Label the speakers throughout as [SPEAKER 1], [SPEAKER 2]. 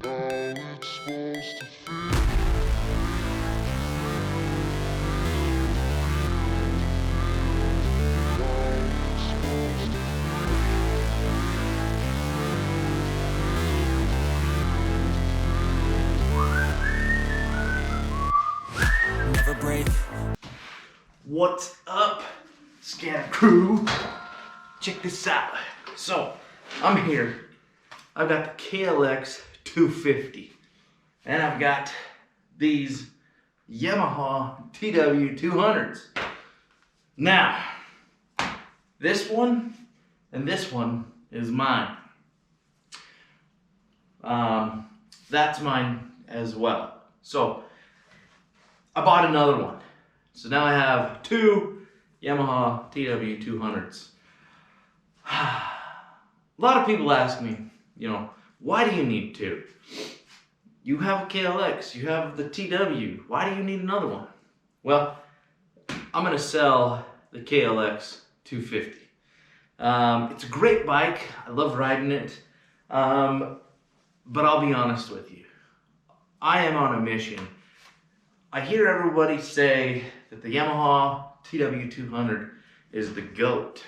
[SPEAKER 1] it's supposed to feel. How it's supposed to
[SPEAKER 2] Never break.
[SPEAKER 3] What's up, Scan Crew? Check this out. So, I'm here. I've got the KLX 250. And I've got these Yamaha TW200s. Now, this one and this one is mine. That's mine as well. So, I bought another one. So now I have two Yamaha TW200s. A lot of people ask me, why do you need two? You have a KLX, you have the TW, why do you need another one? Well, I'm gonna sell the KLX 250. It's a great bike, I love riding it, but I'll be honest with you. I am on a mission. I hear everybody say that the Yamaha TW200 is the GOAT.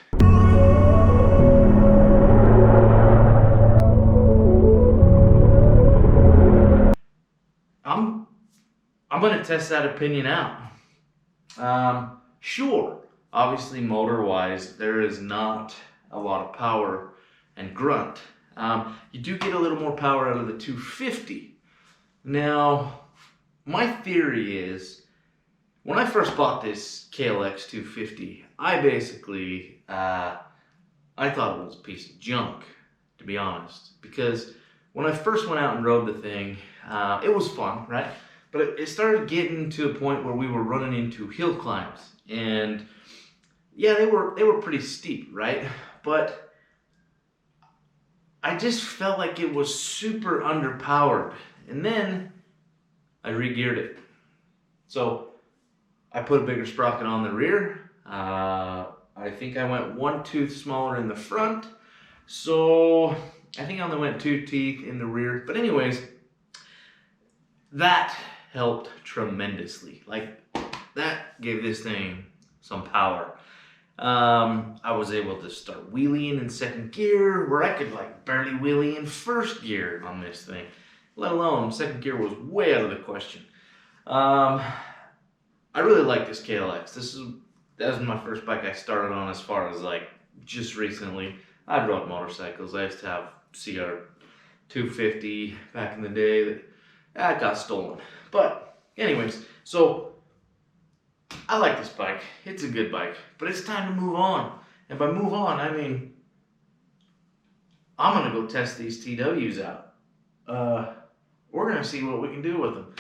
[SPEAKER 3] I'm gonna test that opinion out. Sure, obviously motor-wise, there is not a lot of power and grunt. You do get a little more power out of the 250. Now, my theory is, when I first bought this KLX 250, I basically, I thought it was a piece of junk, to be honest. Because when I first went out and rode the thing, it was fun, right? But it started getting to a point where we were running into hill climbs. And yeah, they were pretty steep, right? But I just felt like it was super underpowered. And then I re-geared it. So I put a bigger sprocket on the rear. I think I went one tooth smaller in the front. So I think I only went 2 teeth in the rear. But anyways, that helped tremendously. Like, that gave this thing some power. I was able to start wheeling in second gear, where I could like barely wheelie in first gear on this thing. Let alone second gear was way out of the question. I really like this KLX. That was my first bike I started on as far as like just recently. I rode motorcycles. I used to have CR 250 back in the day that got stolen. But anyways, so I like this bike. It's a good bike, but it's time to move on. And by move on, I mean I'm gonna go test these TWs out. We're gonna see what we can do with them.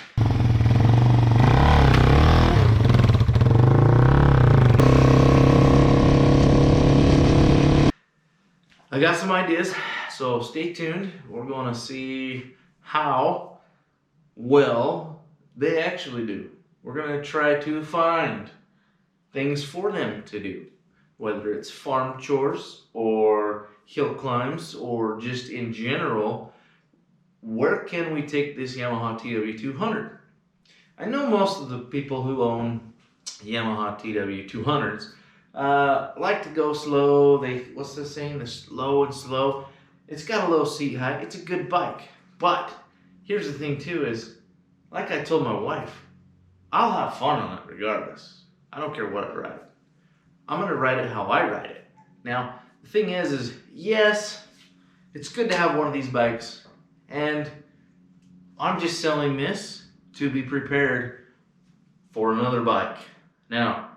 [SPEAKER 3] I got some ideas, so stay tuned. We're gonna see how well they actually do. We're gonna try to find things for them to do, whether it's farm chores or hill climbs or just in general. Where can we take this Yamaha TW200? I know most of the people who own Yamaha TW200s like to go slow. What's the saying? The slow and slow. It's got a low seat height. It's a good bike. But here's the thing too is, like I told my wife, I'll have fun on it regardless. I don't care what I ride. I'm gonna ride it how I ride it. Now, the thing is yes, it's good to have one of these bikes, and I'm just selling this to be prepared for another bike. Now,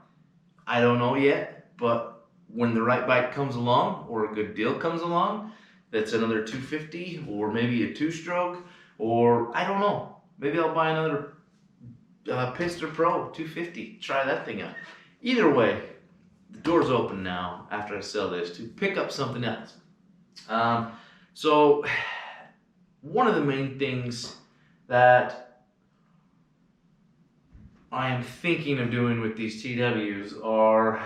[SPEAKER 3] I don't know yet, but when the right bike comes along or a good deal comes along, that's another 250 or maybe a 2-stroke, or I don't know. Maybe I'll buy another Pistol Pro 250, try that thing out. Either way, the door's open now after I sell this to pick up something else. So one of the main things that I am thinking of doing with these TWs are,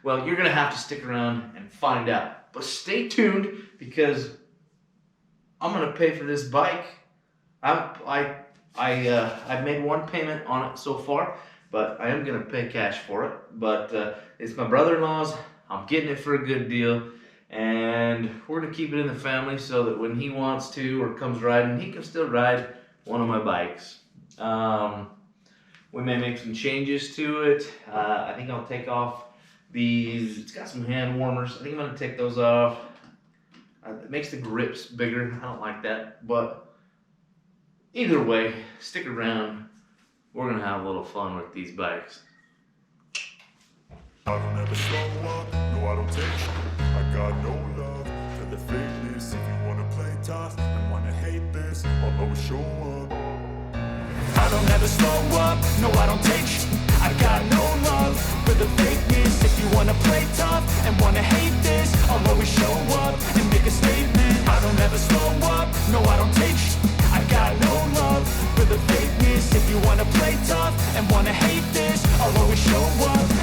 [SPEAKER 3] well, you're gonna have to stick around and find out. But stay tuned, because I'm gonna pay for this bike. I've made one payment on it so far, but I am gonna pay cash for it. But it's my brother-in-law's. I'm getting it for a good deal, and we're gonna keep it in the family so that when he wants to or comes riding, he can still ride one of my bikes. We may make some changes to it. I think I'll take off these. It's got some hand warmers. I think I'm gonna take those off. It makes the grips bigger. I don't like that, but either way, stick around. We're gonna have a little fun with these bikes.
[SPEAKER 4] I don't ever slow up, no I don't take shit. I got no love for the fakeness. If you wanna play tough and wanna hate this, I'll always show up. I don't ever slow up, no I don't take shit. I got no love for the fakeness. If you wanna play tough and wanna hate this, I'll always show up and make a statement. I don't ever slow up, no I don't take shit. I got no love for the fakeness. If you wanna play tough and wanna hate this, I'll always show up